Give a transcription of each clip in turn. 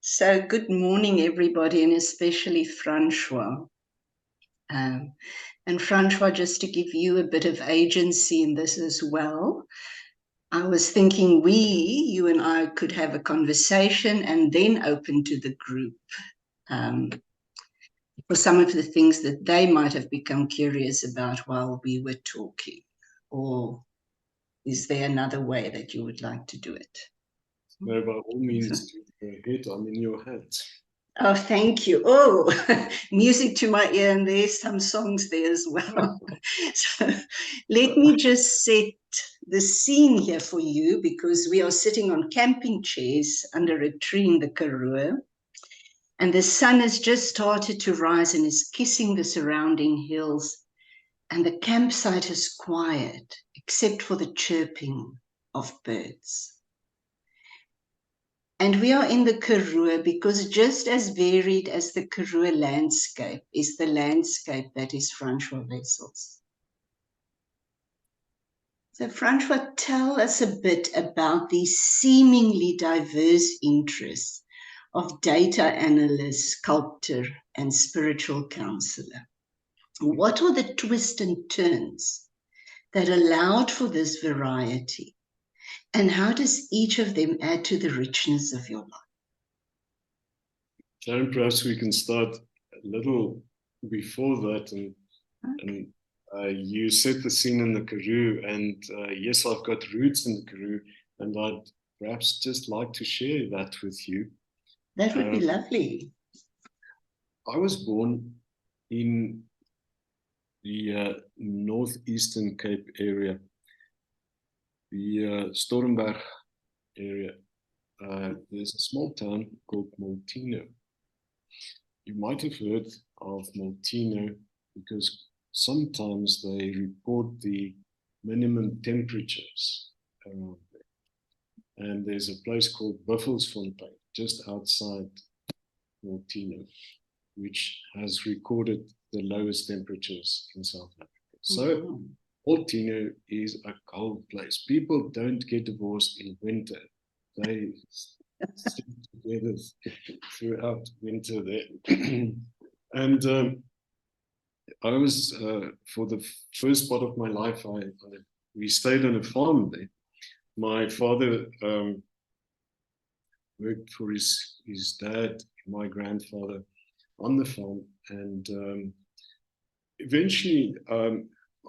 So good morning, everybody, and especially Francois. And Francois, just to give you a bit of agency in this as well, I was thinking you and I could have a conversation and then open to the group for some of the things that they might have become curious about while we were talking. Or is there another way that you would like to do it? No, by all means, go ahead. I'm in your hands. Oh, thank you. Oh, music to my ear, and there's some songs there as well. So let me just set the scene here for you, because we are sitting on camping chairs under a tree in the Karoo, and the sun has just started to rise and is kissing the surrounding hills, and the campsite is quiet, except for the chirping of birds. And we are in the Karoo because just as varied as the Karoo landscape is the landscape that is Francois Wessels. So Francois, tell us a bit about these seemingly diverse interests of data analyst, sculptor, and spiritual counselor. What are the twists and turns that allowed for this variety? And how does each of them add to the richness of your life? Sharon, perhaps we can start a little before that. And you set the scene in the Karoo, and yes, I've got roots in the Karoo, and I'd perhaps just like to share that with you. That would be lovely. I was born in the northeastern Cape area, the Stormberg area. There's a small town called Molteno. You might have heard of Molteno because sometimes they report the minimum temperatures around there. And there's a place called Buffelsfontein just outside Molteno, which has recorded the lowest temperatures in South Africa. So Molteno is a cold place. People don't get divorced in winter. They stick together throughout winter there. And I was, for the first part of my life, we stayed on a farm there. My father worked for his dad, my grandfather, on the farm. And eventually,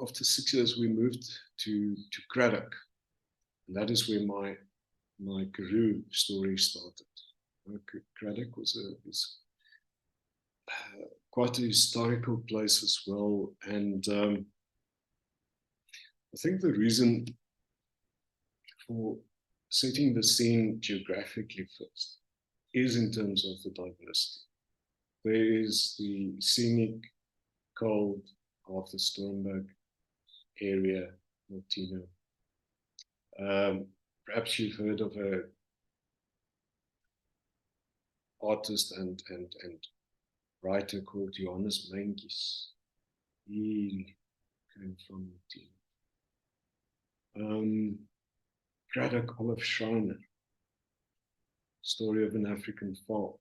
after 6 years, we moved to Craddock. And that is where my Karoo story started. Craddock was quite a historical place as well. And I think the reason for setting the scene geographically first is in terms of the diversity. There is the scenic cold of the Stormberg area, Molteno. Perhaps you've heard of a artist and writer called Johannes Meintjes. He came from Molteno. Craddock Olive Schreiner, Story of an African Fall.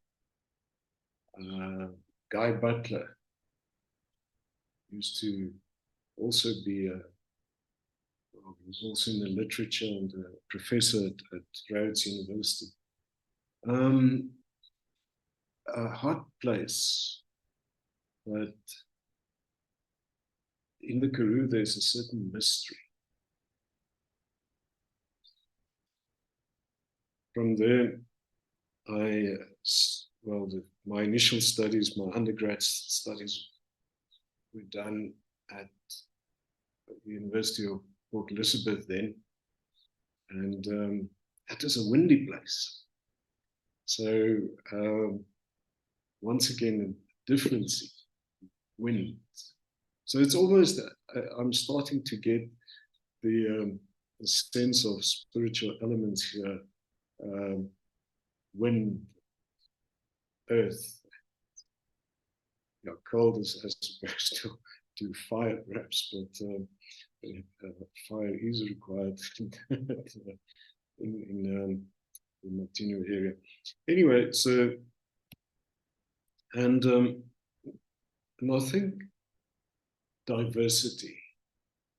Guy Butler used to also be he was also in the literature and a professor at Rhodes University. A hot place, but in the Karoo there's a certain mystery. From there, my initial studies, my undergrad studies were done at the University of Port Elizabeth then. And that is a windy place. So once again, a difference, wind. So it's almost, I'm starting to get the sense of spiritual elements here. Wind, earth, cold as opposed to fire perhaps, but fire is required in the Martino area. Anyway, so, and I think diversity,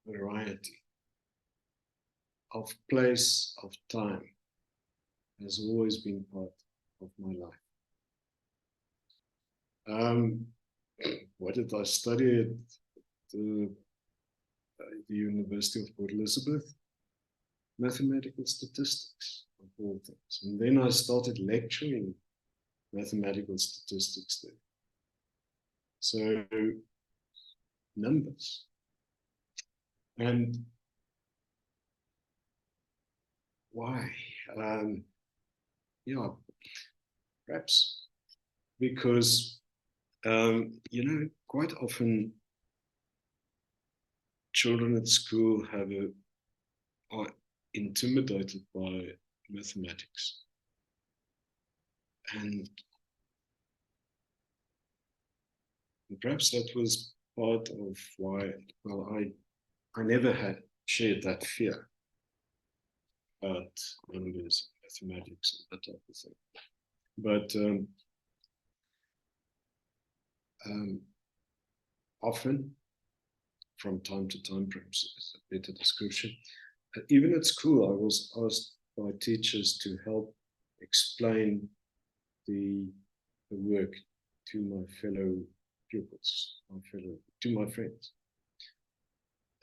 variety of place, of time, has always been part of my life. What did I study at the University of Port Elizabeth? Mathematical statistics, of all things. And then I started lecturing mathematical statistics there. So, numbers. And why? Yeah, perhaps because, you know, quite often children at school are intimidated by mathematics. And perhaps that was part of why, well, I never had shared that fear about numbers, mathematics, and that type of thing. But often, from time to time, perhaps is a better description, even at school, I was asked by teachers to help explain the work to my fellow pupils, to my friends.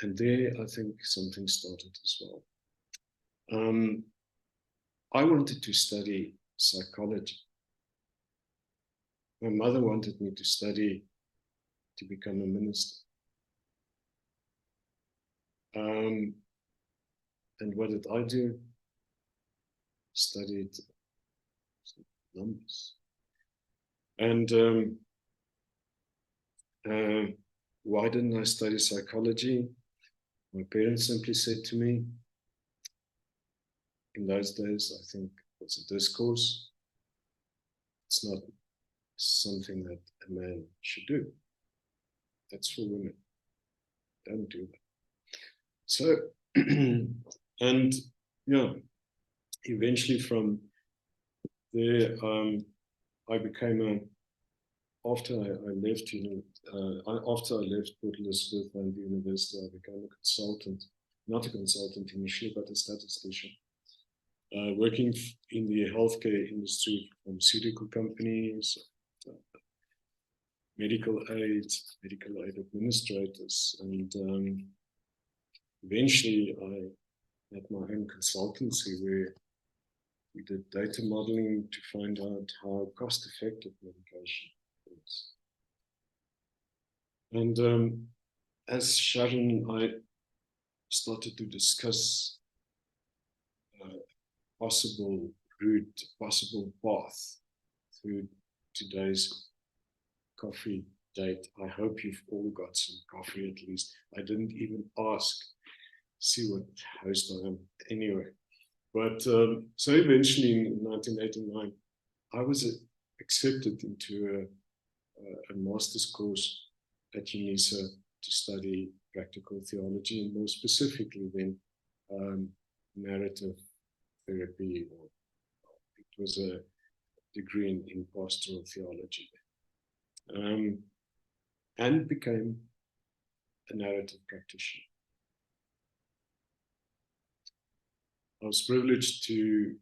And there, I think something started as well. I wanted to study psychology. My mother wanted me to study to become a minister. And what did I do? Studied numbers. And why didn't I study psychology? My parents simply said to me, in those days, I think it's a discourse. It's not something that a man should do. That's for women. Don't do that. So, and yeah, eventually from there, I became after I left, after I left Port Elizabeth and the university, I became a consultant, not a consultant initially, but a statistician, working in the healthcare industry, pharmaceutical companies, medical aid administrators, and eventually I had my own consultancy where we did data modeling to find out how cost-effective medication is. And as Sharon and I started to discuss possible route, possible path through today's coffee date. I hope you've all got some coffee at least. I didn't even ask, see what host I am anyway. But so eventually in 1989, I was accepted into a master's course at UNISA to study practical theology, and more specifically then narrative therapy, or it was a degree in pastoral theology, and became a narrative practitioner. I was privileged to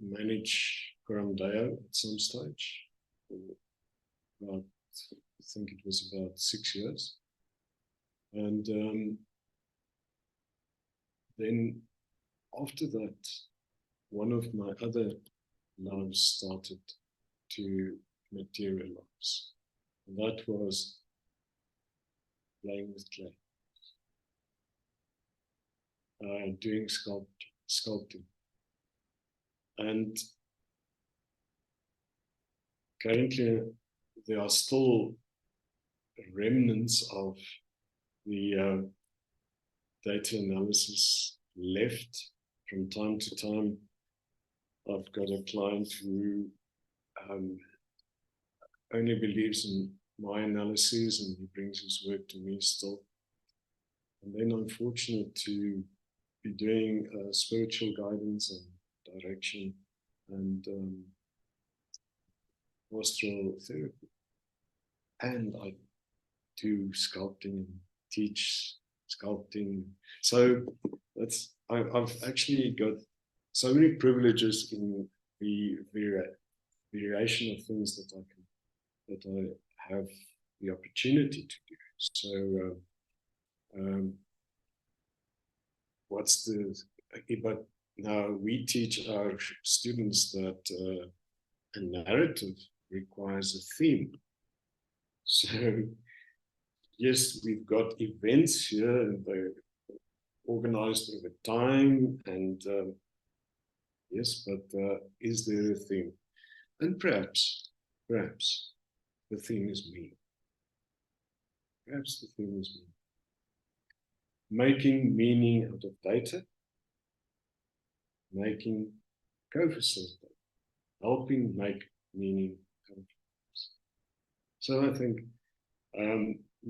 manage Coram Care at some stage for about, I think it was about 6 years. And then after that, one of my other loves started to materialize. And that was playing with clay, doing sculpting. And currently, there are still remnants of the data analysis left. From time to time, I've got a client who only believes in my analyses, and he brings his work to me still. And then I'm fortunate to be doing spiritual guidance and direction and pastoral therapy. And I do sculpting and teach sculpting. So I've actually got so many privileges in the variation of things that I have the opportunity to do. So but now we teach our students that a narrative requires a theme. So yes, we've got events here and they're organized over time and yes, but is there a theme? And perhaps the theme is me. Perhaps the theme is me. Making meaning out of data, making co-facilitate, helping make meaning out of data. So I think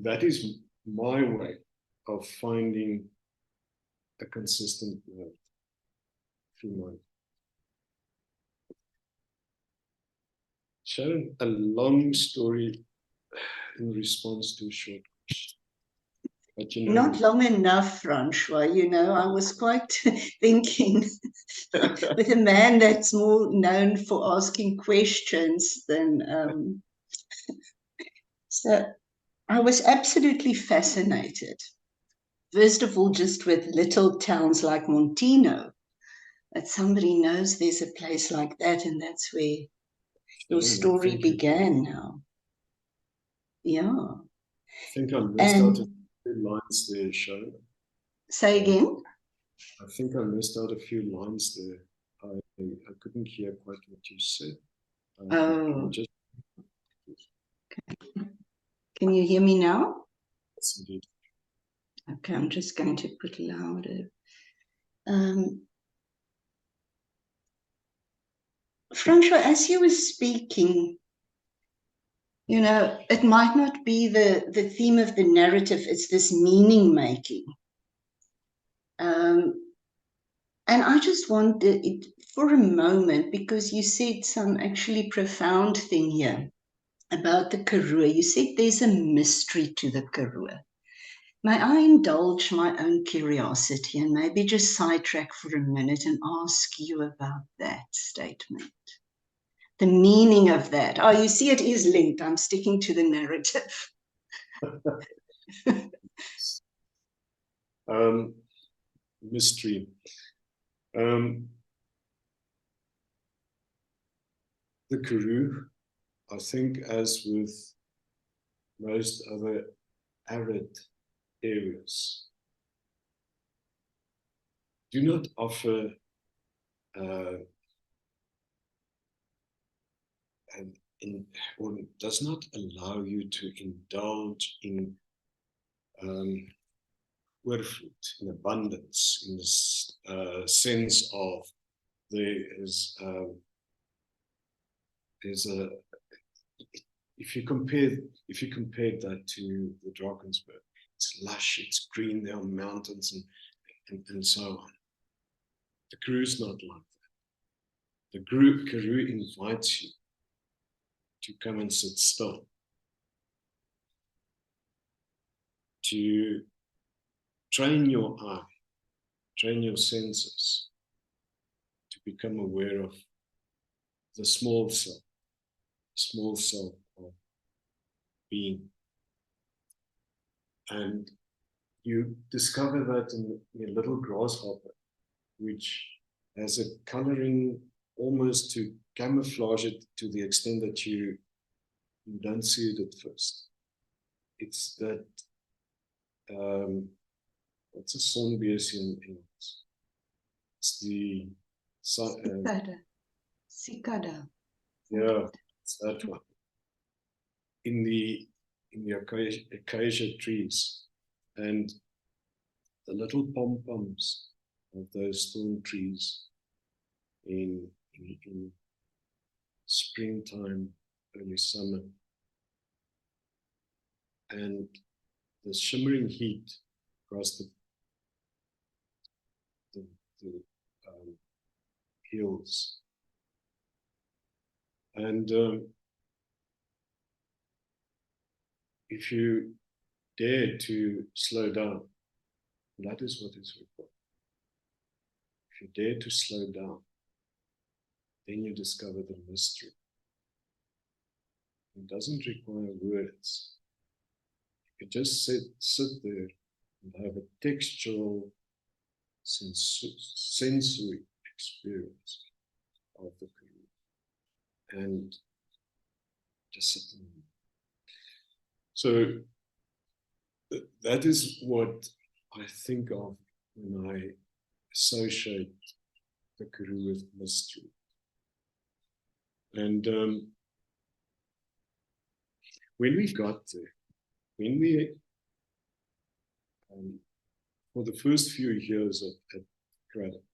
that is my way of finding a consistent word through my. Sharon, a long story in response to a short question. But you know, not long enough, Francois. You know, I was quite thinking with a man that's more known for asking questions than. So I was absolutely fascinated. First of all, just with little towns like Montino, that somebody knows there's a place like that, and that's where your story began now. Yeah. I think I missed out a few lines there, Sharon. Say again? I think I missed out a few lines there. I couldn't hear quite what you said. Oh. Can you hear me now? Yes, indeed. Okay, I'm just going to put louder. Francois, as you were speaking, you know, it might not be the theme of the narrative, it's this meaning making. And I just wanted it for a moment, because you said some actually profound thing here about the Karoo. You said there's a mystery to the Karoo. May I indulge my own curiosity and maybe just sidetrack for a minute and ask you about that statement? The meaning of that. Oh, you see, it is linked. I'm sticking to the narrative. Mystery. The Karoo, I think, as with most other arid areas, do not offer or does not allow you to indulge in oorvloed, in abundance, in this sense of there's a, if you compare that to the Drakensberg, it's lush, it's green, there are mountains and so on. The Karoo's not like that. The Karoo invites you to come and sit still, to train your eye, train your senses, to become aware of the small self of being. And you discover that in a little grasshopper, which has a coloring almost to camouflage it to the extent that you don't see it at first. It's that, what's a sonbeers in English? It's the cicada. Yeah, it's that one. In the acacia trees, and the little pom-poms of those thorn trees in springtime, early summer, and the shimmering heat across the hills. And if you dare to slow down, that is what is required. If you dare to slow down, then you discover the mystery. It doesn't require words. You just sit there and have a textual, sensory experience of the Karoo, and just sit in. So that is what I think of when I associate the Karoo with mystery. And when we got there, when we, for the first few years at Craddock,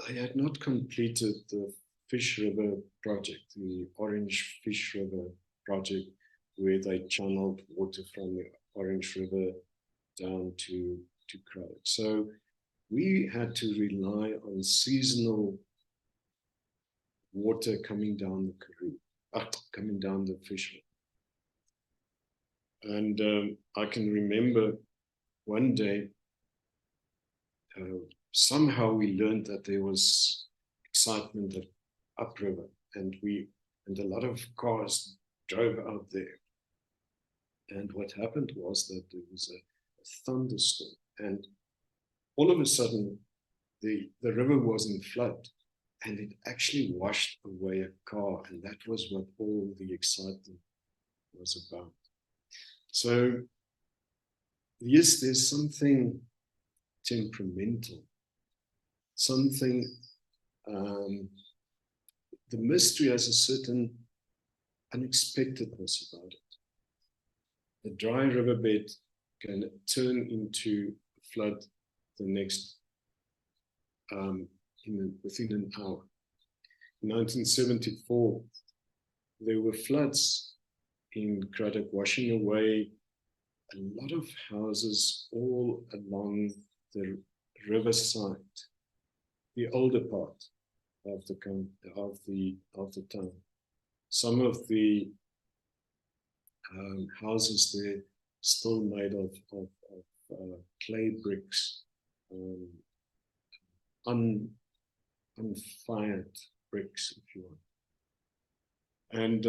I had not completed the Fish River project, the Orange Fish River project, where they channeled water from the Orange River down to Craddock. So we had to rely on seasonal water coming down the Karoo, coming down the Fish River. And I can remember one day, somehow we learned that there was excitement at upriver, and a lot of cars drove out there. And what happened was that there was a thunderstorm, and all of a sudden the river was in flood, and it actually washed away a car, and that was what all the excitement was about. So yes, there's something temperamental, something, the mystery has a certain unexpectedness about it. The dry riverbed can turn into flood the next, within an hour. In 1974, there were floods in Craddock, washing away a lot of houses all along the riverside, the older part of the town. Some of the houses there still made of clay bricks, unfired bricks, if you want. And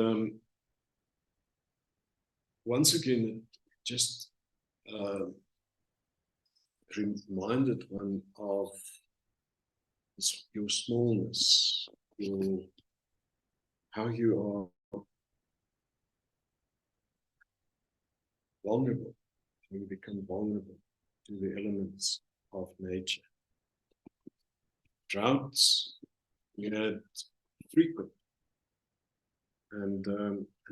once again, it just reminded one of your smallness, how you are vulnerable, how you become vulnerable to the elements of nature. Droughts, we had frequent, and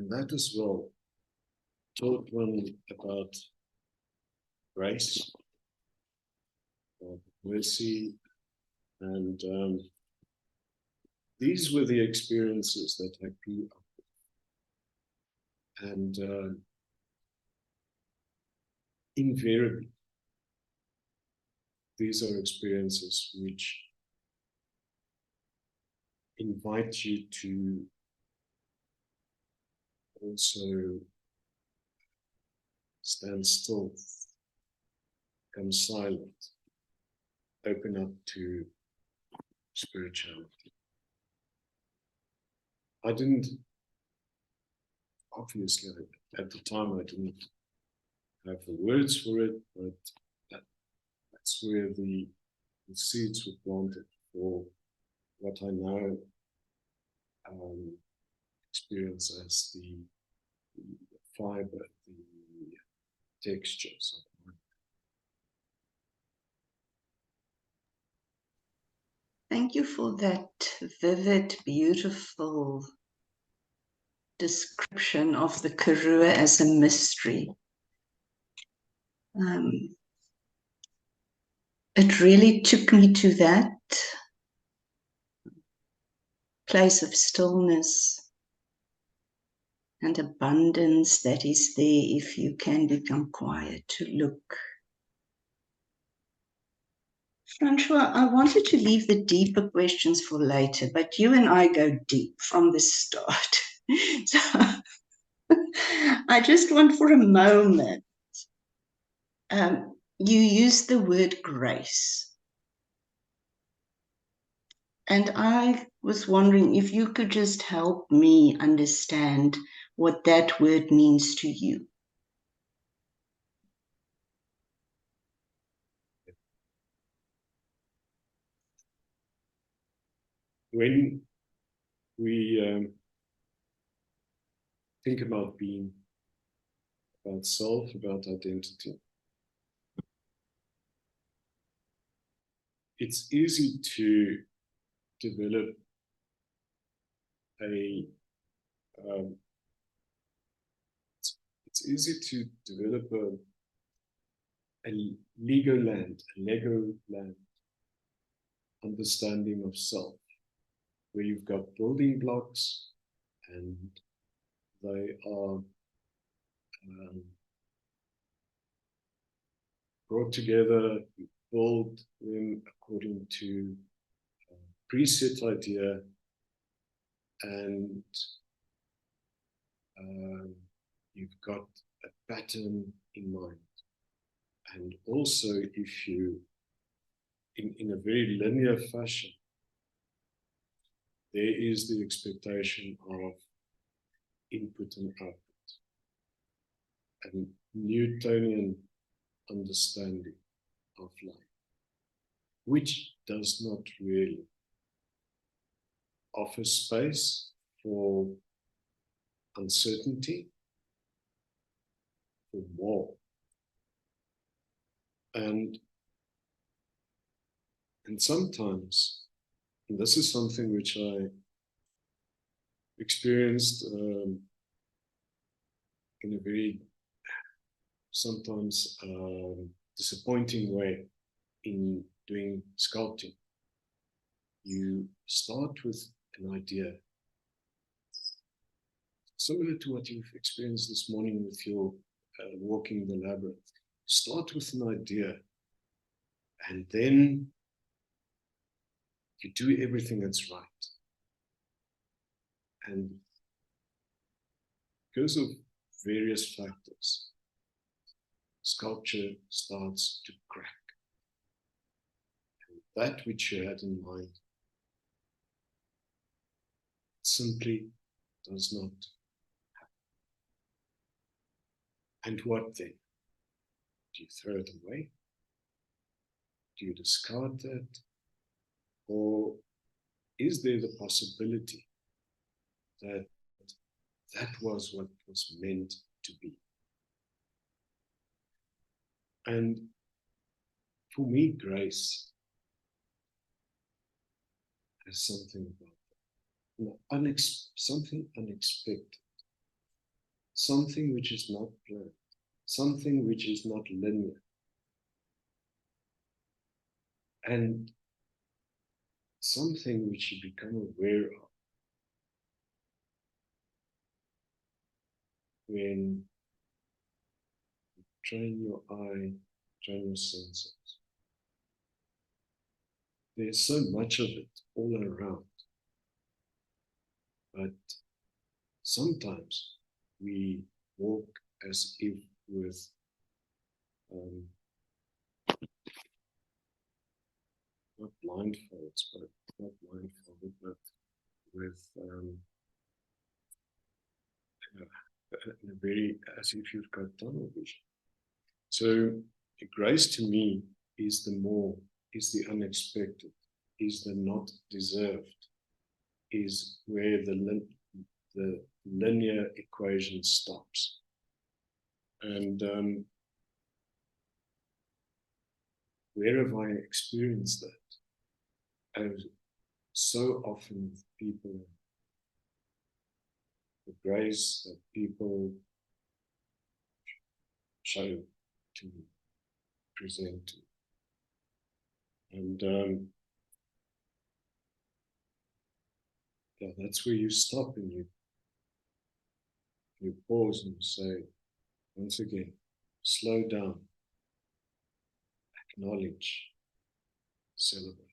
that as well taught one about grace, mercy, and these were the experiences that I grew up with. And invariably, these are experiences which invite you to also stand still, become silent, open up to spirituality. I didn't, obviously, at the time I didn't have the words for it, but that's where the seeds were planted for what I now experience as the fiber, the textures of mind. Thank you for that vivid, beautiful description of the Karoo as a mystery. It really took me to that place of stillness and abundance that is there if you can become quiet to look. Francois, I wanted to leave the deeper questions for later, but you and I go deep from the start. So I just want for a moment, you used the word grace. And I was wondering if you could just help me understand what that word means to you. When we think about being, about self, about identity, it's easy to develop it's easy to develop a Lego land understanding of self, where you've got building blocks and they are brought together, you build them according to a preset idea, and you've got a pattern in mind. And also, if you, in a very linear fashion, there is the expectation of input and output, and Newtonian understanding of life, which does not really offer space for uncertainty, for war. And sometimes, and this is something which I experienced in a very sometimes disappointing way in doing sculpting. You start with an idea, similar to what you've experienced this morning with your walking the labyrinth. Start with an idea, and then you do everything that's right. And because of various factors, sculpture starts to crack. And that which you had in mind simply does not happen. And what then? Do you throw it away? Do you discard that? Or is there the possibility that that was what was meant to be? And for me, grace has something about that. Something unexpected, something which is not planned, something which is not linear. And something which you become aware of when you train your eye, train your senses. There's so much of it all around. But sometimes we walk as if with not blindfolds, but not blindfolded, but with a very, as if you've got tunnel vision. So grace to me is the unexpected, is the not deserved, is where the linear equation stops. And where have I experienced that? And so often with people, the grace that people show to me, present to me. And yeah, that's where you stop and you You pause and you say, once again, slow down, acknowledge, celebrate.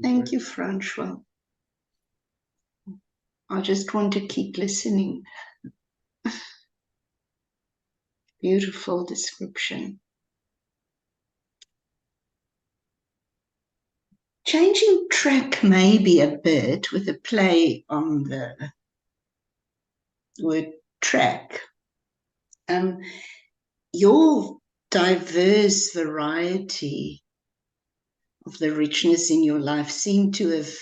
Thank you, Francois. I just want to keep listening. Beautiful description. Changing track maybe a bit with a play on the word track. Your diverse variety of the richness in your life seem to have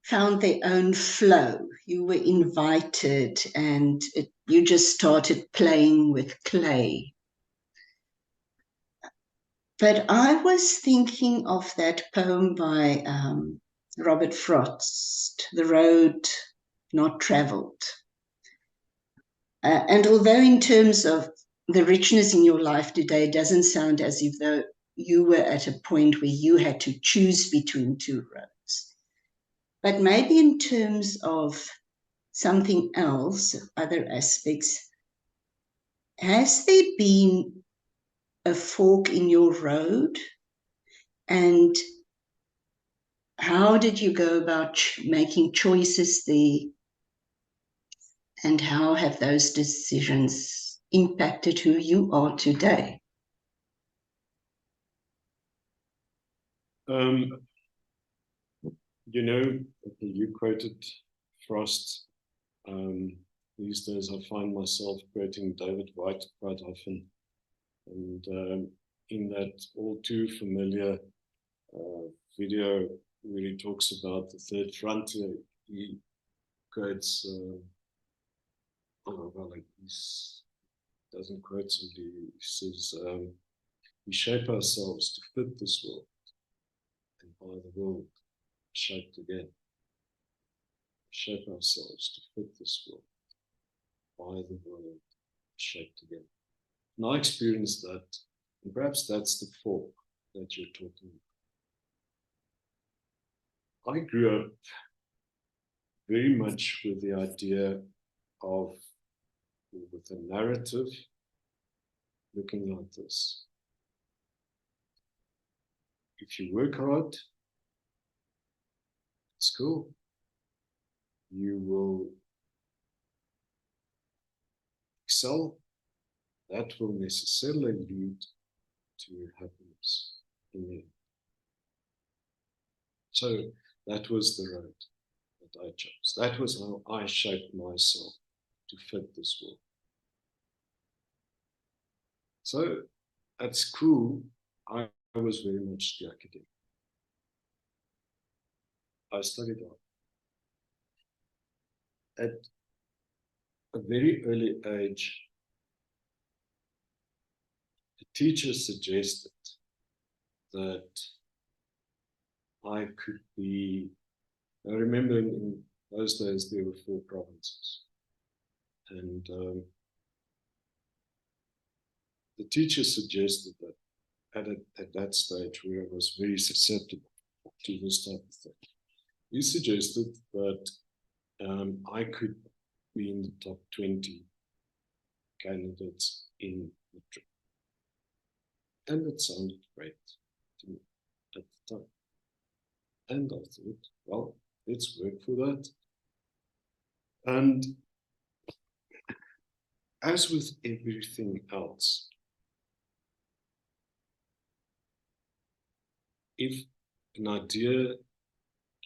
found their own flow. You were invited and you just started playing with clay. But I was thinking of that poem by Robert Frost, The Road Not Traveled. And although in terms of the richness in your life today, it doesn't sound as if though you were at a point where you had to choose between two roads. But maybe in terms of something else, other aspects, has there been a fork in your road? And how did you go about making choices there? And how have those decisions impacted who you are today? You know, you quoted Frost. These days I find myself quoting David White quite often. And in that all too familiar video where he talks about the third frontier, he quotes, he doesn't quote somebody, he says, we shape ourselves to fit this world, and by the world shaped again. Shape ourselves to fit this world, by the world shaped again. And I experienced that, and perhaps that's the fork that you're talking about. I grew up very much with the idea of, with a narrative looking like this. If you work hard, it's cool. You will excel. That will necessarily lead to happiness in the end. So that was the road that I chose. That was how I shaped myself to fit this world. So at school, I was very much the academic. I studied hard. At a very early age, the teacher suggested that I could be, I remember in those days there were 4 provinces. And the teacher suggested that at that stage where I was very susceptible to this type of thing, he suggested that I could be in the top 20 candidates in the trip. And it sounded great to me at the time. And I thought, well, let's work for that. And as with everything else, if an idea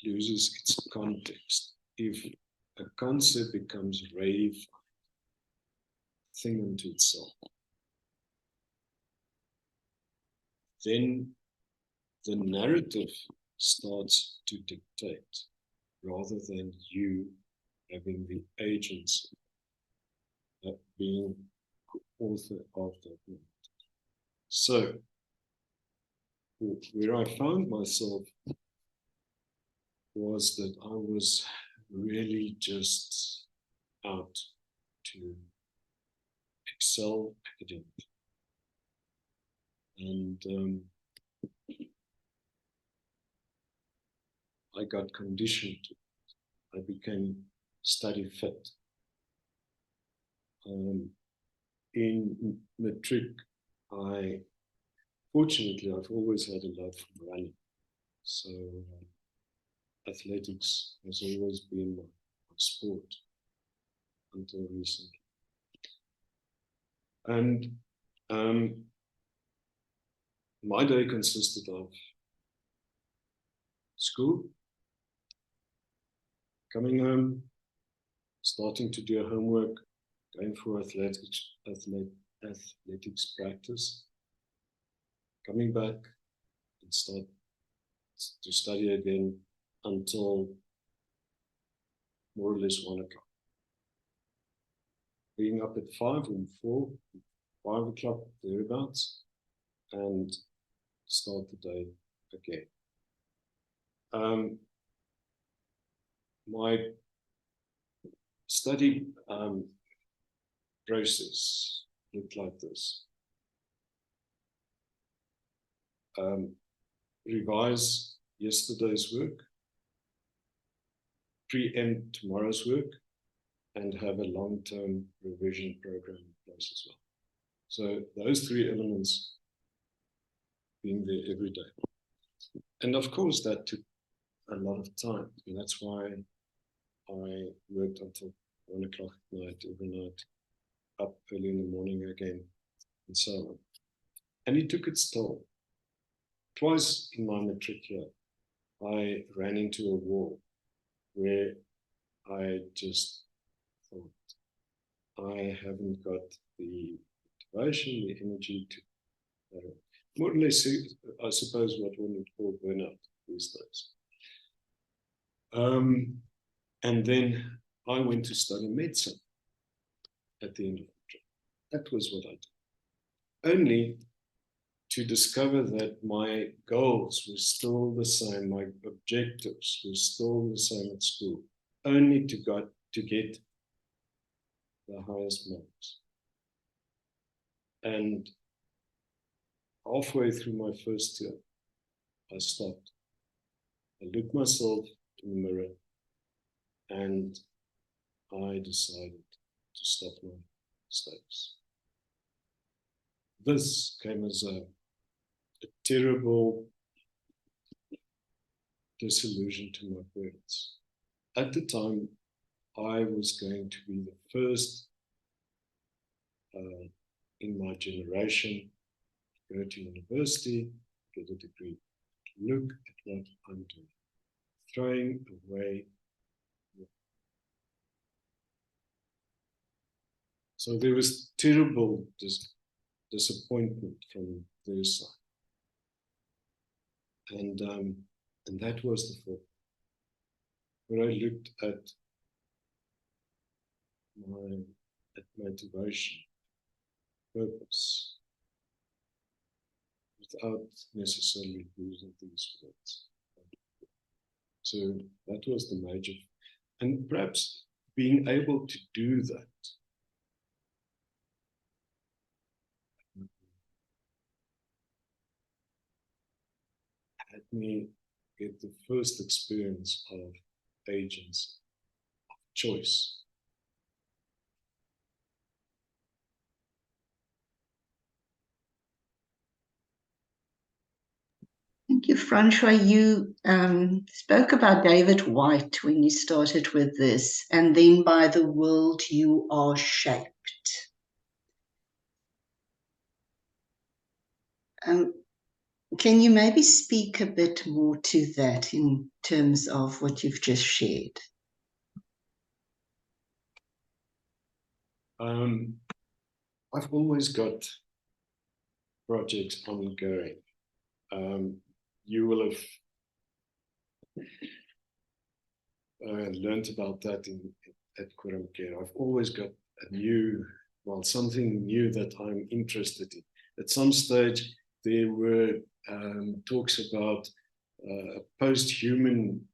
loses its context, if a concept becomes a rave thing unto itself, then the narrative starts to dictate rather than you having the agency of being author of that narrative. So where I found myself was that I was really just out to excel academically. And I got conditioned to it. I became study fit. In matric, fortunately, I've always had a love for running. So athletics has always been my sport until recently. And my day consisted of school, coming home, starting to do homework, going for athletics practice, coming back and start to study again until more or less 1 o'clock. Being up at 5 and 4, 5 o'clock, thereabouts, and start the day again. My study process looked like this. Revise yesterday's work, preempt tomorrow's work, and have a long-term revision program in place as well. So those 3 elements being there every day. And of course, that took a lot of time. And that's why I worked until 1 o'clock at night, every night, up early in the morning again, and so on. And it took its toll. Twice in my matric year, I ran into a wall where I just thought, I haven't got the motivation, the energy to, more or less, I suppose, what one would call burnout these days. And then I went to study medicine at the end of the trip. That was what I did. Only to discover that my goals were still the same, my objectives were still the same at school, only to get the highest marks. And halfway through my first year, I stopped. I looked myself in the mirror and I decided to stop my studies. This came as a terrible disillusion to my parents. At the time, I was going to be the first in my generation to go to university, get a degree. Look at what I'm doing. Throwing away. So there was terrible disappointment from their side. And that was the fault. When I looked at my motivation, purpose, without necessarily using these words. So that was the major, and perhaps being able to do that had me get the first experience of agency, of choice. Thank you, Francois. You spoke about David White when you started with this, and then by the world you are shaped. Can you maybe speak a bit more to that in terms of what you've just shared? I've always got projects ongoing. You will have learned about that at Coram Care. I've always got something new that I'm interested in. At some stage, there were talks about post-human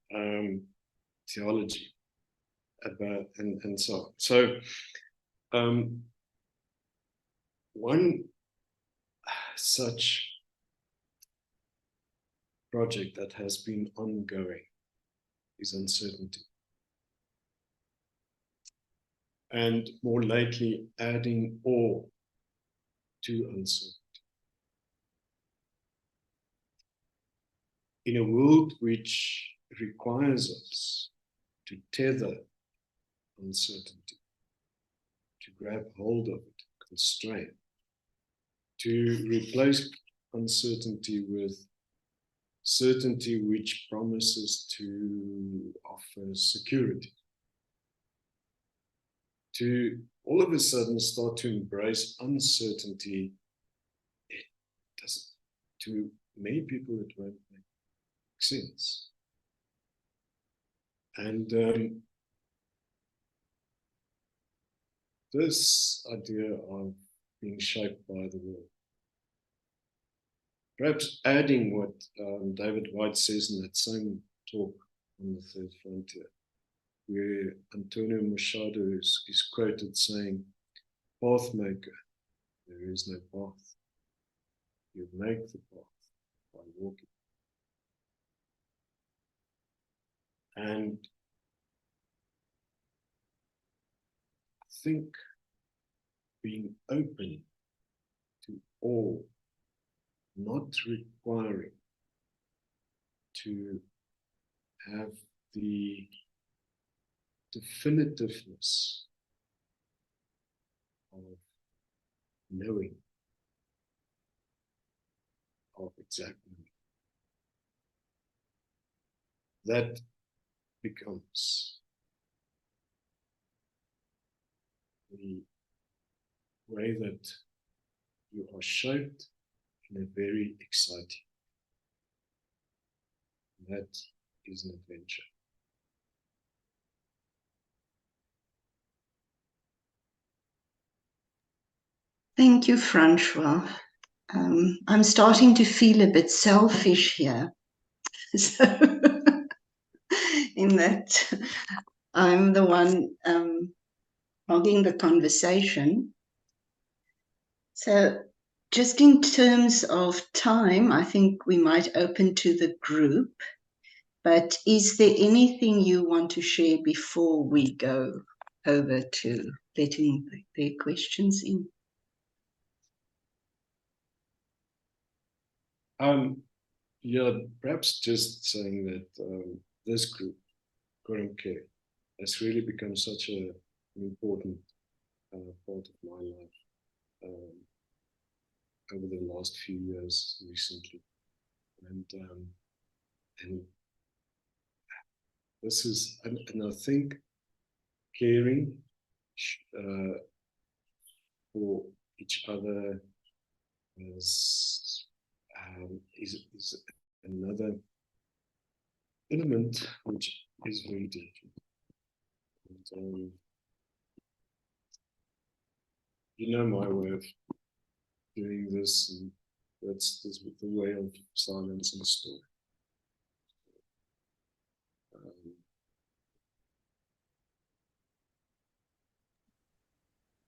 theology, and so on. So one such project that has been ongoing is uncertainty. And more lately, adding awe to uncertainty. In a world which requires us to tether uncertainty, to grab hold of it, constrain, to replace uncertainty with certainty which promises to offer security, to all of a sudden start to embrace uncertainty, it doesn't, to many people it won't make sense. And this idea of being shaped by the world, perhaps adding what David White says in that same talk on the Third Frontier, where Antonio Machado is quoted saying, "Pathmaker, there is no path. You make the path by walking." And I think being open to all, not requiring to have the definitiveness of knowing, of exact knowing, that becomes the way that you are shaped in a very exciting. That is an adventure. Thank you, Francois. I'm starting to feel a bit selfish here. So, in that I'm the one hogging the conversation. So, just in terms of time, I think we might open to the group. But is there anything you want to share before we go over to letting their questions in? Yeah, perhaps just saying that this group, Coram Care, has really become such an important part of my life over the last few years recently. And this is, and I think caring for each other is another element which is very different. And, you know my way of doing this, and that's the way of silence and story.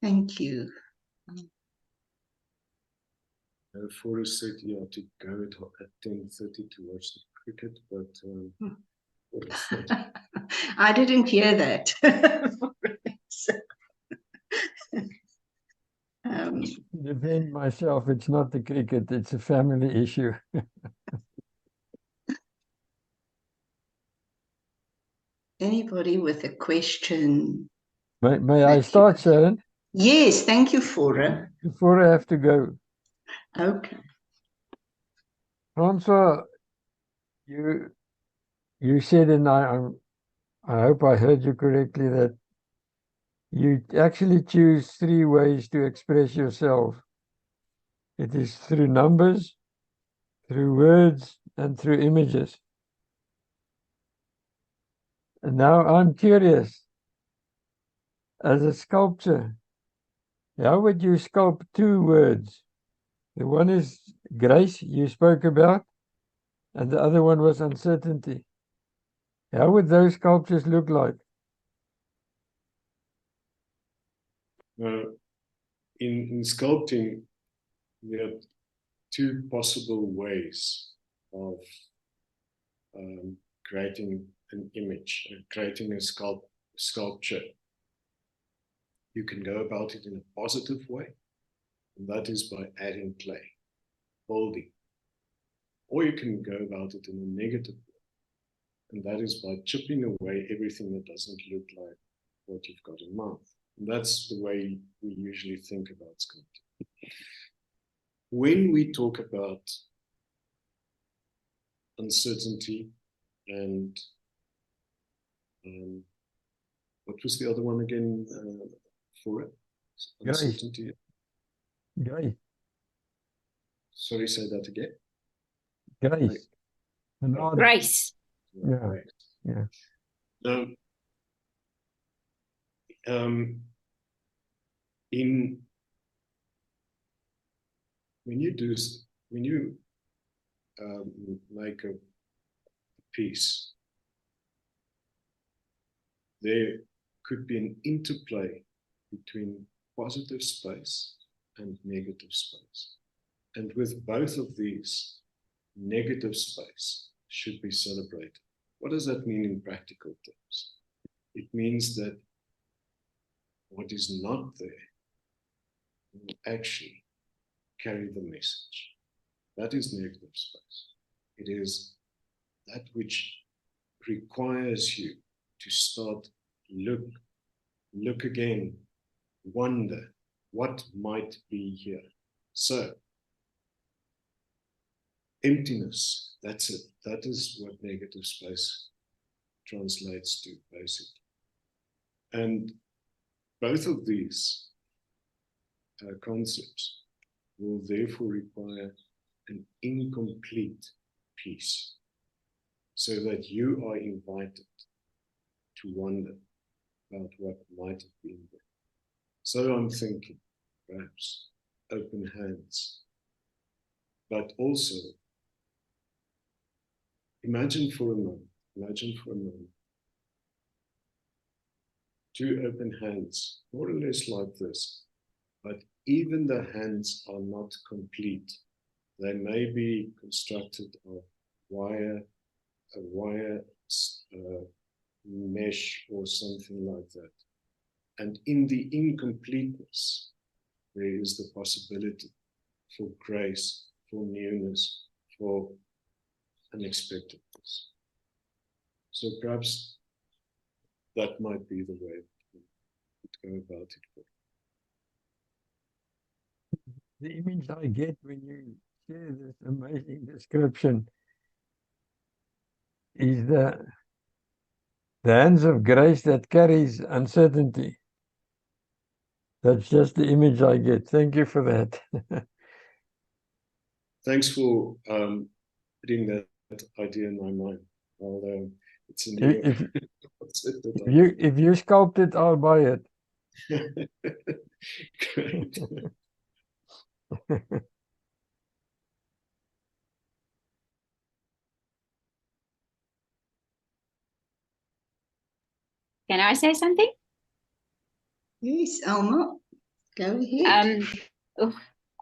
Thank you. Forrest said, yeah, to go at 10:30 to watch the cricket, but what is that? I didn't hear that. To defend myself, it's not the cricket, it's a family issue. Anybody with a question? May I start, Sharon? Yes, thank you, Fora. Before I have to go. Okay. François, you said, and I hope I heard you correctly, that you actually choose 3 ways to express yourself. It is through numbers, through words, and through images. And now I'm curious, as a sculptor, how would you sculpt 2 words? The one is grace, you spoke about, and the other one was uncertainty. How would those sculptures look like? In sculpting, there are 2 possible ways of creating an image, creating a sculpture, you can go about it in a positive way, and that is by adding clay, building. Or you can go about it in a negative way, and that is by chipping away everything that doesn't look like what you've got in mind. And that's the way we usually think about sculpting. When we talk about uncertainty and what was the other one again for it? Uncertainty. Grace. Sorry, say that again. Grace. Grace. Yeah. Yeah. Now, when you make a piece, there could be an interplay between positive space and negative space. And with both of these, negative space should be celebrated. What does that mean in practical terms? It means that what is not there will actually carry the message. That is negative space. It is that which requires you to start look again, wonder what might be here. So, emptiness, that's it. That is what negative space translates to, basically. And both of these concepts will therefore require an incomplete piece, so that you are invited to wonder about what might have been there. So I'm thinking, perhaps, open hands, but also imagine for a moment, two open hands, more or less like this, but even the hands are not complete. They may be constructed of wire, a wire mesh or something like that. And in the incompleteness, there is the possibility for grace, for newness, for unexpectedness. So perhaps that might be the way to go about it. The image I get when you share this amazing description is the hands of grace that carries uncertainty. That's just the image I get. Thank you for that. Thanks for putting that idea in my mind. Although it's a new concept that if you sculpt it, I'll buy it. Great. Can I say something? Yes, Alma, go ahead.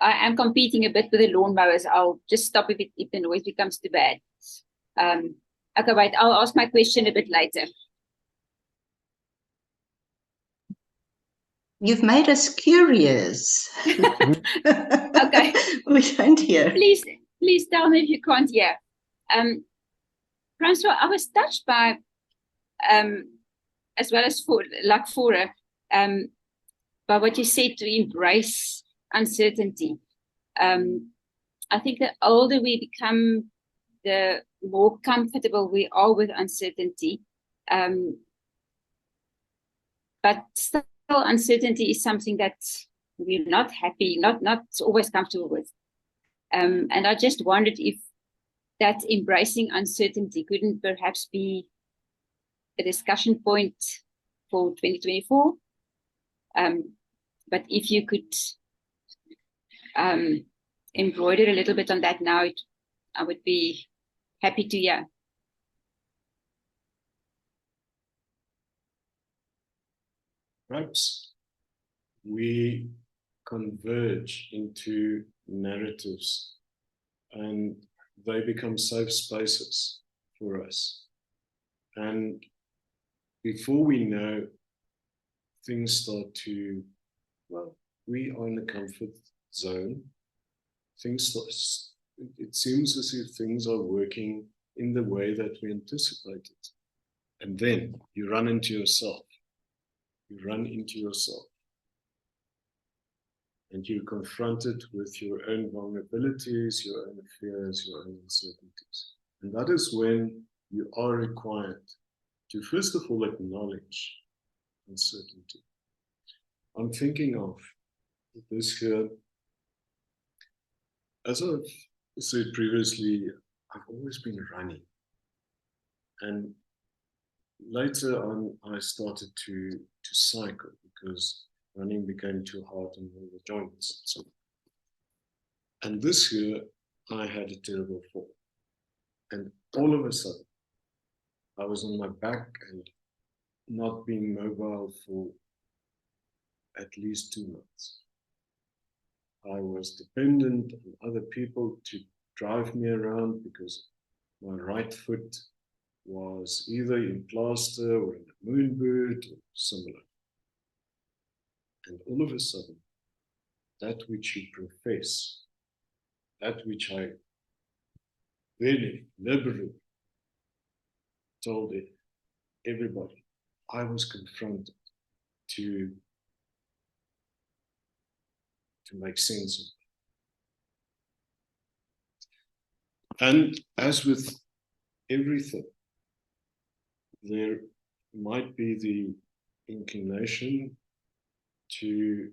I am competing a bit with the lawnmowers. I'll just stop if the noise becomes too bad. Okay, wait, I'll ask my question a bit later. You've made us curious. Okay. We don't hear. Please tell me if you can't hear. Francois, I was touched by, as well as by what you said to embrace uncertainty. I think the older we become, the more comfortable we are with uncertainty. But still, uncertainty is something that we're not happy, not always comfortable with. And I just wondered if that embracing uncertainty couldn't perhaps be a discussion point for 2024. But if you could embroider a little bit on that now, I would be happy to hear. Perhaps we converge into narratives and they become safe spaces for us. And before we know, things start to, well, we are in a comfort zone. It seems as if things are working in the way that we anticipated. And then you run into yourself. You run into yourself. And you're confronted with your own vulnerabilities, your own fears, your own uncertainties. And that is when you are required to, first of all, acknowledge uncertainty. I'm thinking of this here. As I've said previously, I've always been running. And later on, I started to cycle because running became too hard on all the joints. So, and this year, I had a terrible fall. And all of a sudden, I was on my back and not being mobile for at least 2 months. I was dependent on other people to drive me around because my right foot was either in plaster or in a moon boot or similar. And all of a sudden, that which you profess, that which I very liberally told everybody, I was confronted to make sense of it. And as with everything, there might be the inclination to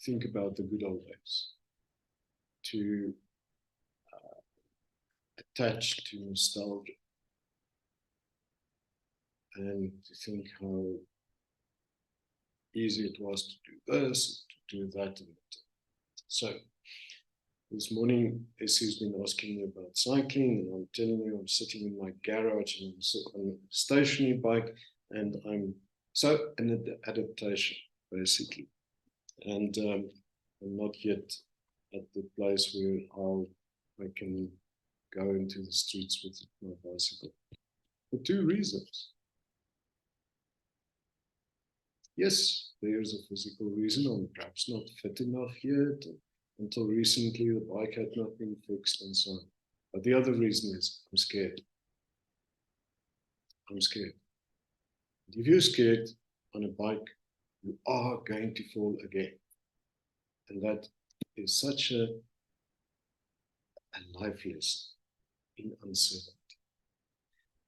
think about the good old days, to attach to nostalgia, and to think how easy it was to do this, to do that, and that. So this morning, Essie's been asking me about cycling, and I'm telling you, I'm sitting in my garage and I'm on a stationary bike, and I'm so an adaptation, basically. And I'm not yet at the place where I can go into the streets with my bicycle. For 2 reasons. Yes, there's a physical reason. I'm perhaps not fit enough yet. Until recently, the bike had not been fixed and so on. But the other reason is I'm scared. I'm scared. And if you're scared on a bike, you are going to fall again. And that is such a life lesson in uncertainty.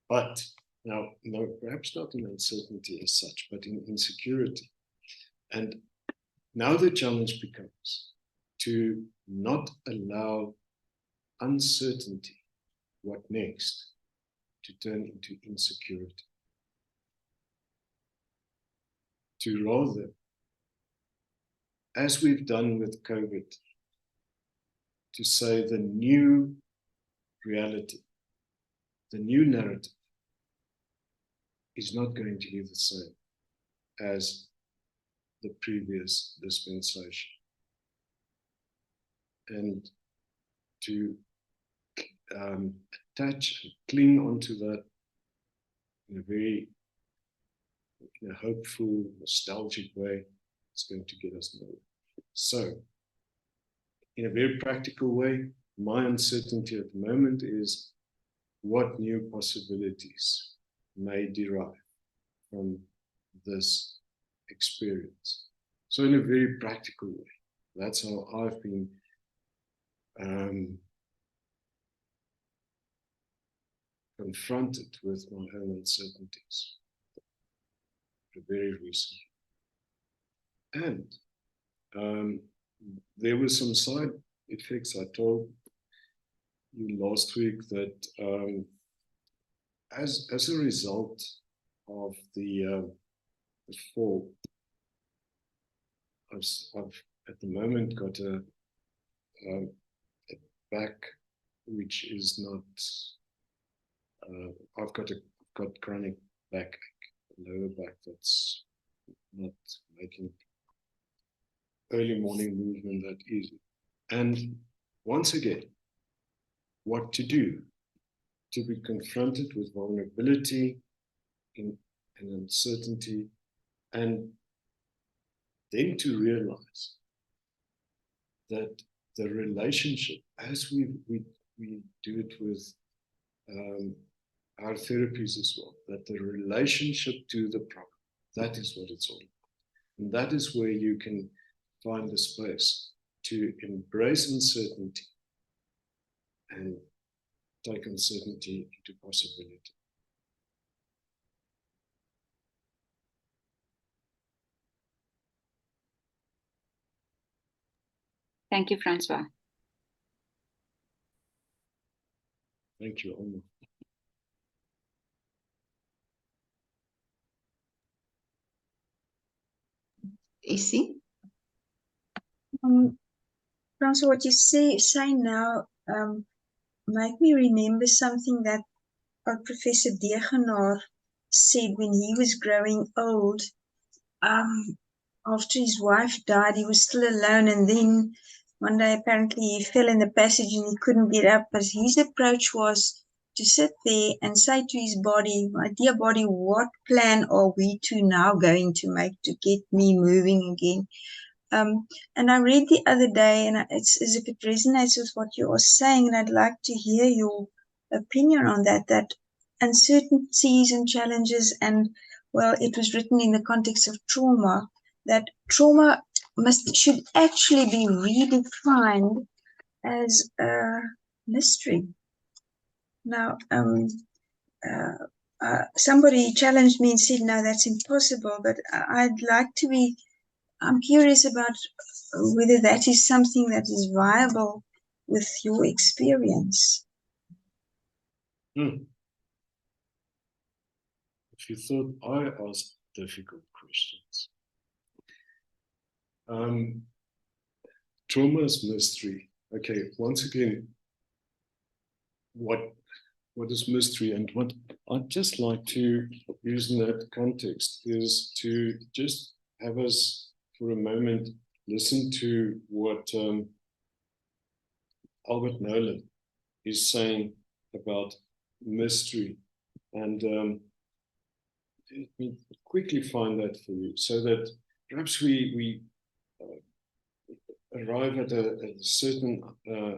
But now, no, perhaps not in uncertainty as such, but in insecurity. And now the challenge becomes to not allow uncertainty, what next, to turn into insecurity. To rather, as we've done with COVID, to say the new reality, the new narrative is not going to be the same as the previous dispensation. And to attach and cling onto that in a very hopeful, nostalgic way, it's going to get us nowhere. So, in a very practical way, my uncertainty at the moment is what new possibilities may derive from this experience. So in a very practical way, that's how I've been confronted with my own uncertainties very recently. And there were some side effects. I told you last week that as a result of the fall, I've at the moment got a back which is not. I've got chronic backache, lower back that's not making early morning movement that easy. And once again, what to do to be confronted with vulnerability in uncertainty, and then to realize that the relationship, as we do it with our therapies as well, that the relationship to the problem, that is what it's all about. And that is where you can find the space to embrace uncertainty and take uncertainty into possibility. Thank you, Francois. Thank you, Alma. Essie? Francois, what you say now make me remember something that Professor Degenaar said when he was growing old. After his wife died, he was still alone, and then one day apparently he fell in the passage and he couldn't get up. But his approach was to sit there and say to his body, "My dear body, what plan are we two now going to make to get me moving again?" And I read the other day, and it's as if it resonates with what you are saying, and I'd like to hear your opinion on that, that uncertainties and challenges, and, well, it was written in the context of trauma, that trauma should actually be redefined as a mystery. Now, somebody challenged me and said, no, that's impossible, but I'd like to be, I'm curious about whether that is something that is viable with your experience. If you thought I asked difficult questions. Trauma is mystery. Okay, once again, what is mystery, and what I'd just like to use in that context is to just have us for a moment listen to what Albert Nolan is saying about mystery, and let me quickly find that for you, so that perhaps we arrive at a certain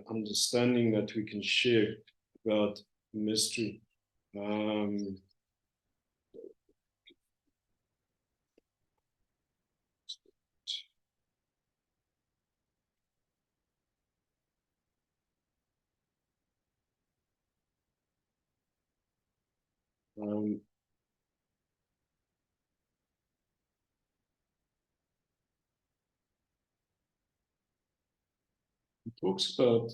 understanding that we can share about mystery. He talks about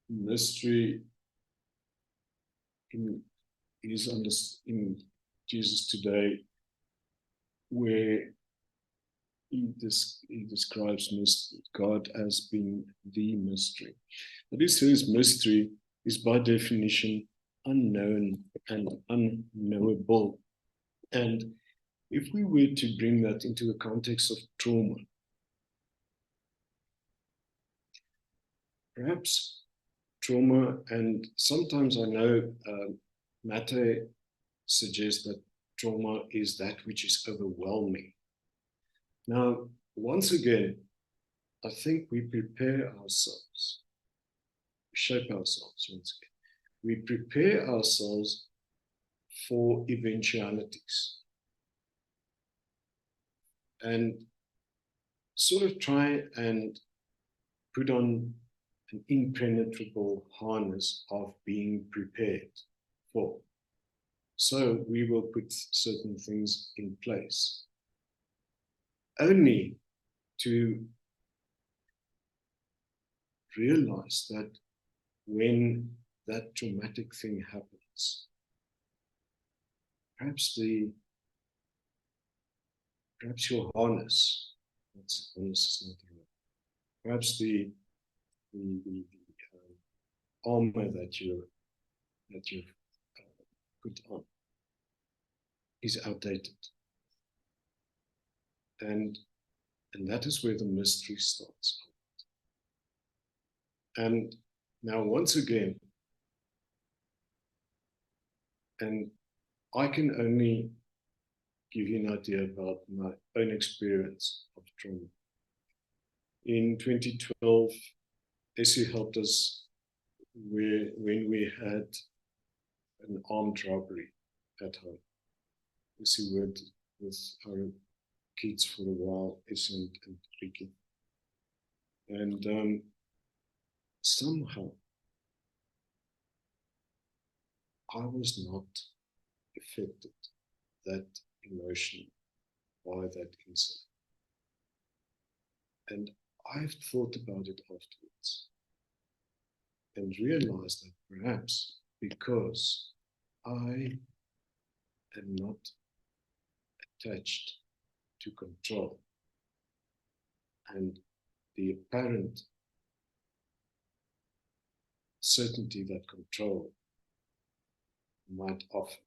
mystery in Jesus Today, where he describes God as being the mystery. But he says mystery is by definition unknown and unknowable. And if we were to bring that into the context of trauma, perhaps trauma, and sometimes I know Mate suggests that trauma is that which is overwhelming. Now, once again, I think we prepare ourselves, shape ourselves once again. We prepare ourselves for eventualities and sort of try and put on an impenetrable harness of being prepared for. So we will put certain things in place, only to realize that when that traumatic thing happens, perhaps your harness, harness is not the word, perhaps the armor that you've put on is outdated, and that is where the mystery starts. And now, once again, and I can only give you an idea about my own experience of trauma. In 2012, Essie helped us when we had an armed robbery at home. Essie worked with our kids for a while, Essie and Ricky. And somehow I was not affected that emotionally by that incident. And I've thought about it afterwards and realized that perhaps because I am not attached to control and the apparent certainty that control might offer,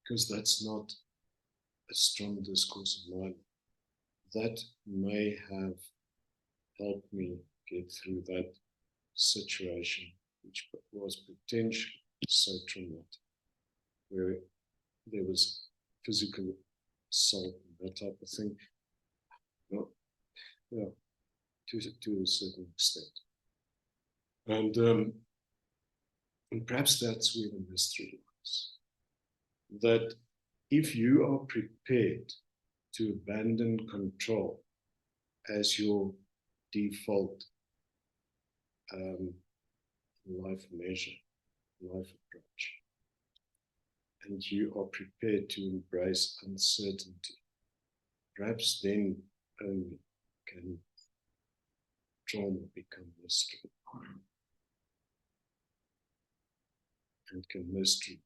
because that's not a strong discourse of mine, that may have helped me get through that situation, which was potentially so traumatic, where there was physical assault and that type of thing. No, yeah, to a certain extent. And perhaps that's where the mystery lies. That if you are prepared to abandon control as your default life measure, life approach, and you are prepared to embrace uncertainty, perhaps then only can trauma become mystery. And can mystery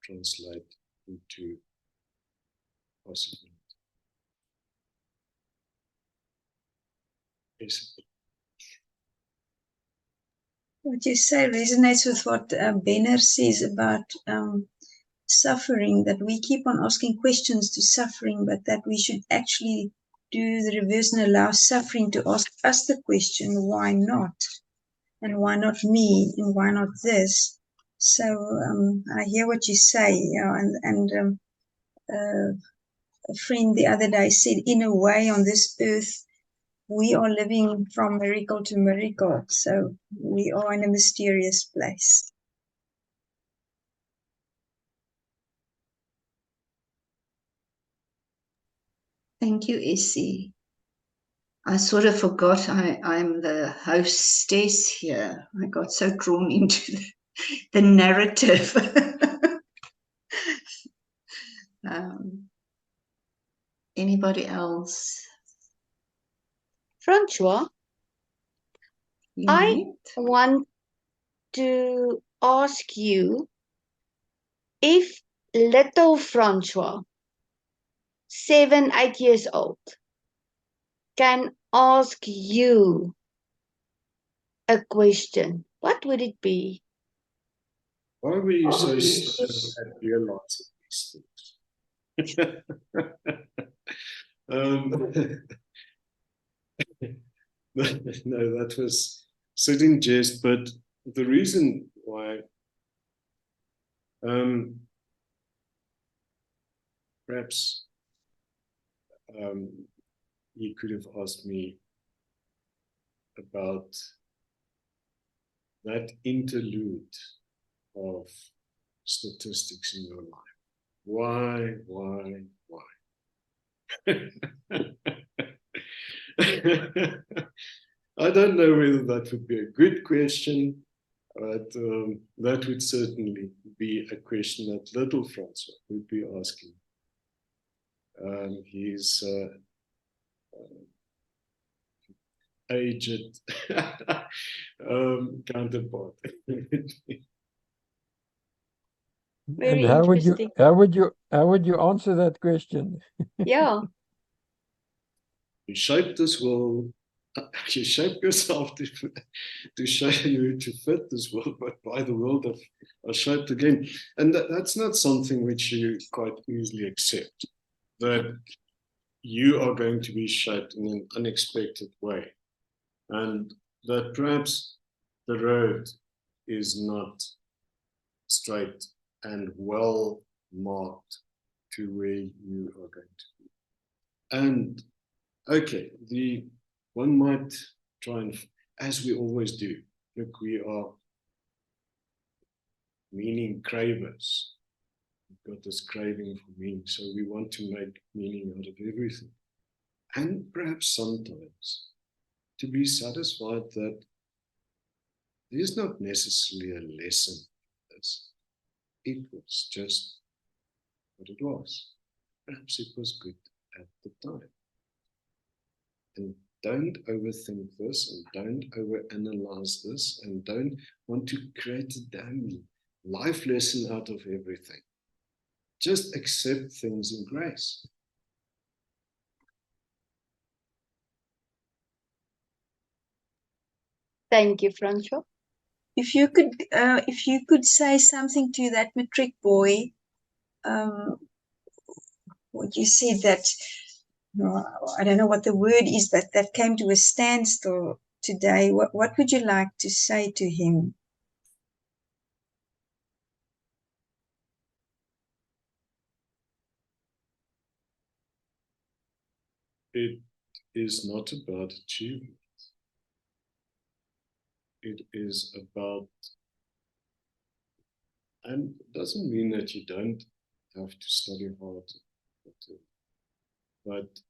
translate into possibility? Yes. What you say resonates with what Benner says about suffering, that we keep on asking questions to suffering, but that we should actually do the reverse and allow suffering to ask us the question, why not? And why not me? And why not this? So I hear what you say, a friend the other day said, in a way on this earth, we are living from miracle to miracle. So we are in a mysterious place. Thank you, Essie. I sort of forgot I'm the hostess here. I got so drawn into the narrative. Anybody else? Francois, I want to ask you if little Francois, 7, 8 years old, can ask you a question, what would it be? Why were you so slow at realizing these things? No, that was sitting jest, but the reason why perhaps you could have asked me about that interlude of statistics in your life. Why? I don't know whether that would be a good question, but that would certainly be a question that little Francois would be asking his aged counterpart. Very And how would you answer that question? Yeah. You shape this world. You shape yourself to show you to fit this world, but by the world are shaped again. And that's not something which you quite easily accept, that you are going to be shaped in an unexpected way, and that perhaps the road is not straight and well marked to where you are going to be. And okay, one might try and, as we always do, look, we are meaning cravers. We've got this craving for meaning, so we want to make meaning out of everything. And perhaps sometimes to be satisfied that there's not necessarily a lesson in this. It was just what it was. Perhaps it was good at the time. And don't overthink this, and don't overanalyze this, and don't want to create a damn life lesson out of everything. Just accept things in grace. Thank you, Francois. If you could say something to that matric boy, what you said that, I don't know what the word is, that came to a standstill today. What would you like to say to him? It is not about achievement. It is about, and it doesn't mean that you don't have to study hard, but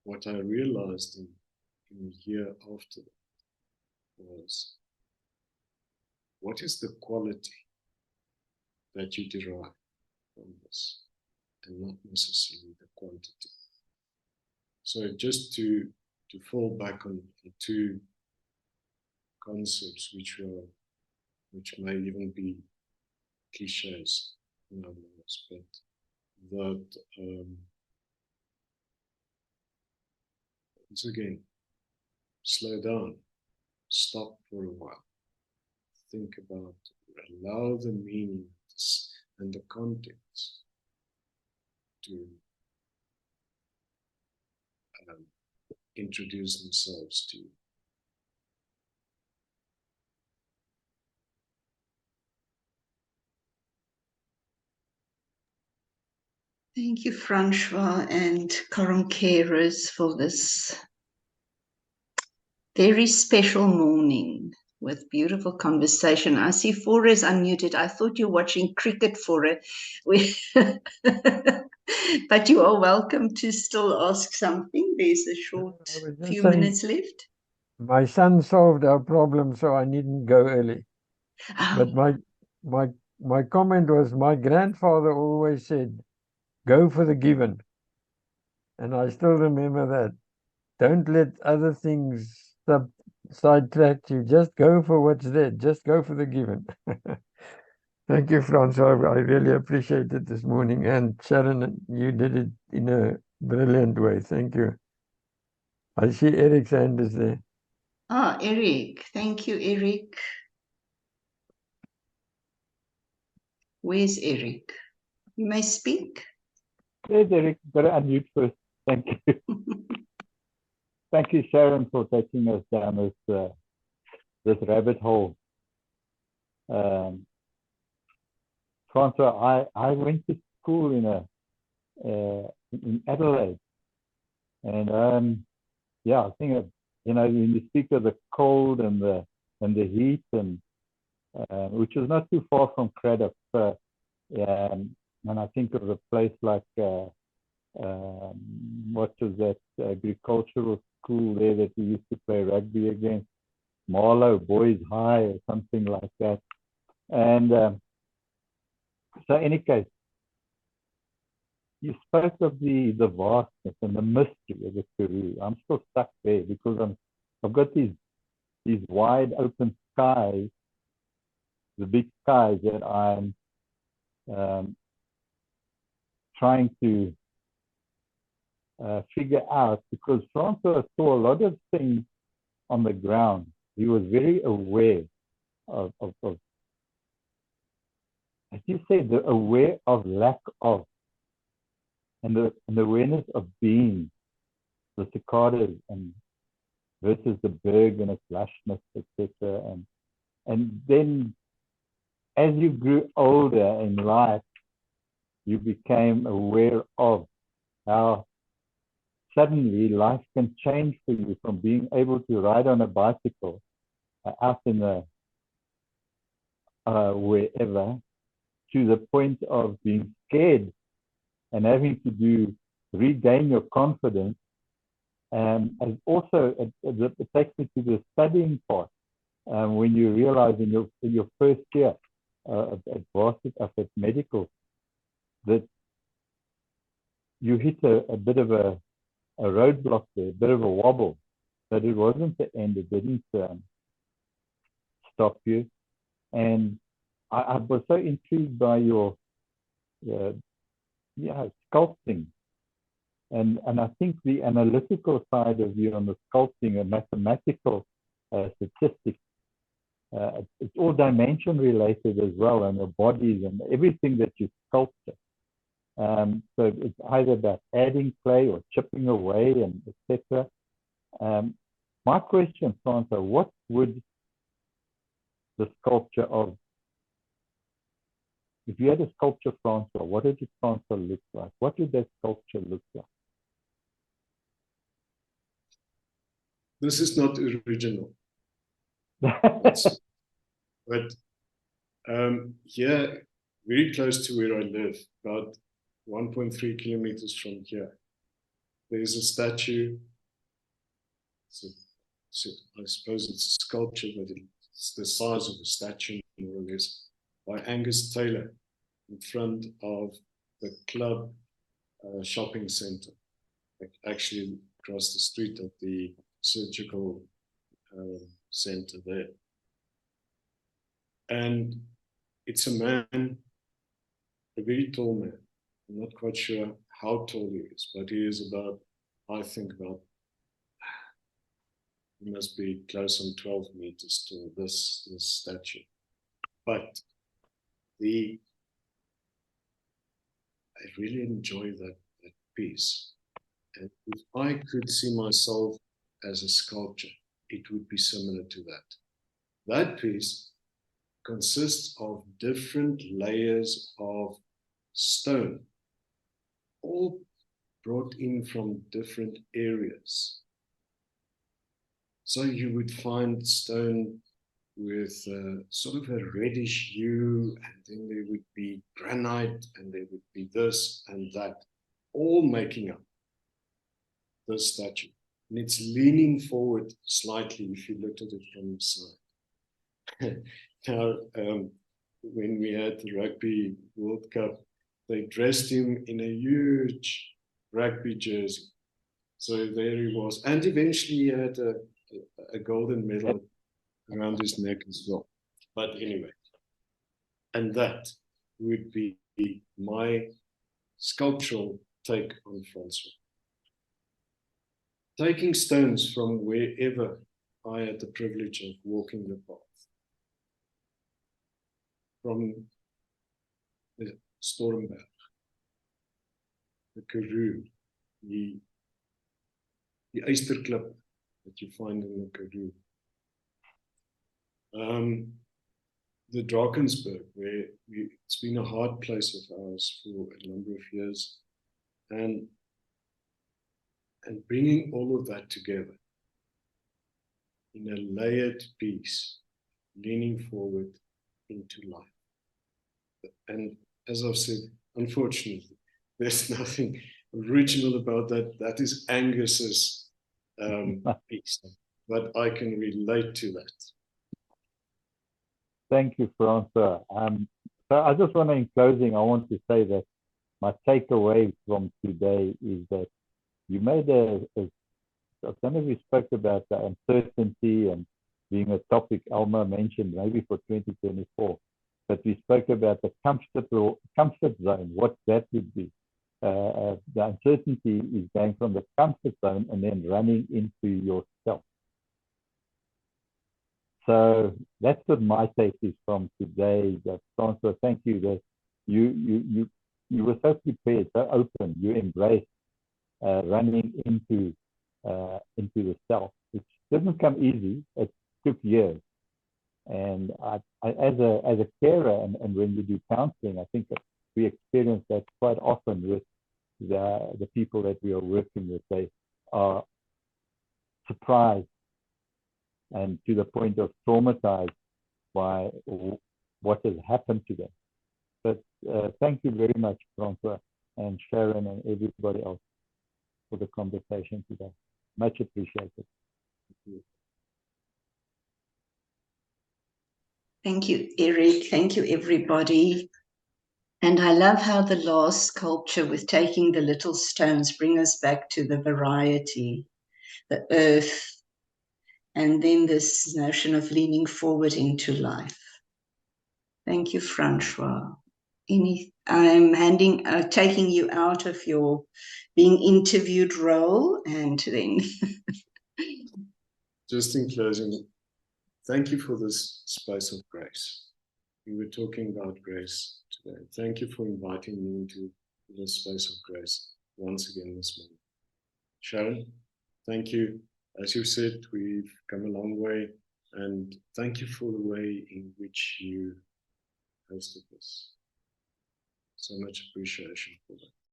what I realized in the year after that was, what is the quality that you derive from this, and not necessarily the quantity. So just to fall back on two concepts which may even be cliches in other words, but that once again, slow down, stop for a while, think about, allow the meaning and the context to introduce themselves to you. Thank you, Francois and Coram Carers, for this very special morning with beautiful conversation. I see Fora is unmuted. I thought you're watching cricket, Fora. But you are welcome to still ask something. There's a short few minutes left. My son solved our problem, so I needn't go early. Oh. But my comment was, my grandfather always said, go for the given. And I still remember that. Don't let other things sidetrack you. Just go for what's there. Just go for the given. Thank you, Francois. I really appreciate it this morning. And Sharon, you did it in a brilliant way. Thank you. I see Eric's hand is there. Ah, Eric. Thank you, Eric. Where's Eric? You may speak. Yes, Eric, got to unmute first. Thank you. Thank you, Sharon, for taking us down this rabbit hole. Francois, I went to school in Adelaide, and yeah, I think when you speak of the cold and the heat, and which is not too far from Craddock, and I think of a place like what was that agricultural school there that we used to play rugby against, Marlow Boys High or something like that. And so, any case, you spoke of the vastness and the mystery of the Karoo. I'm still stuck there because I've got these wide open skies, the big skies that I'm trying to figure out, because Francois saw a lot of things on the ground. He was very aware of as you say, the aware of lack of, and the awareness of being, the cicadas and versus the berg and its lushness, etc. And then as you grew older in life, you became aware of how suddenly life can change for you from being able to ride on a bicycle out in the wherever to the point of being scared and having to regain your confidence. And also, it takes me to the studying part. When you realize in your first year at medical, that you hit a bit of a roadblock there, a bit of a wobble, but it wasn't the end. It didn't stop you. And I was so intrigued by your sculpting. And I think the analytical side of you on the sculpting and mathematical statistics, it's all dimension related as well, and the bodies and everything that you sculpture. So it's either about adding clay or chipping away and etc. My question, Francois, what would the sculpture of, if you had a sculpture, Francois, what did your Francois look like? What would that sculpture look like? This is not original. But here, very close to where I live, about 1.3 kilometers from here, there's a statue. I suppose it's a sculpture, but it's the size of a statue, more or less, by Angus Taylor in front of the club shopping center, actually across the street of the surgical center there. And it's a man, a very tall man. I'm not quite sure how tall he is, but he is about, I think about, he must be close on 12 meters tall, this statue. But I really enjoy that piece. And if I could see myself as a sculptor, it would be similar to that. That piece consists of different layers of stone, all brought in from different areas. So you would find stone with sort of a reddish hue, and then there would be granite, and there would be this and that, all making up this statue. And it's leaning forward slightly if you looked at it from the side. Now, when we had the Rugby World Cup, they dressed him in a huge rugby jersey. So there he was. And eventually he had a golden medal around his neck as well. But anyway, and that would be my sculptural take on Francois. Taking stones from wherever I had the privilege of walking the path. From the Stormberg, the Karoo, the Eysterklip that you find in the Karoo. The Drakensberg, where it's been a hard place of ours for a number of years, and bringing all of that together in a layered piece, leaning forward into life. And as I've said, unfortunately, there's nothing original about that. That is Angus's piece, but I can relate to that. Thank you, Francois. So I just want to, in closing, I want to say that my takeaway from today is that you made I don't know if we spoke about the uncertainty and being a topic Alma mentioned maybe for 2024, but we spoke about the comfort zone, what that would be. The uncertainty is going from the comfort zone and then running into yourself. So that's what my take is from today. That Francois, thank you that you were so prepared, so open. You embraced running into the self, which didn't come easy. It took years. And I as a carer, and when you do counseling, I think we experience that quite often with the people that we are working with. They are surprised and to the point of traumatized by what has happened to them. But thank you very much, Francois and Sharon and everybody else for the conversation today. Much appreciated. Thank you, Eric. Thank you, everybody. And I love how the last sculpture with taking the little stones bring us back to the variety, the earth, and then this notion of leaning forward into life. Thank you, Francois. I'm taking you out of your being interviewed role, and then Just in closing, thank you for this space of grace. We were talking about grace today. Thank you for inviting me into this space of grace once again this morning. Sharon, thank you. As you said, we've come a long way, and thank you for the way in which you hosted this. So much appreciation for that.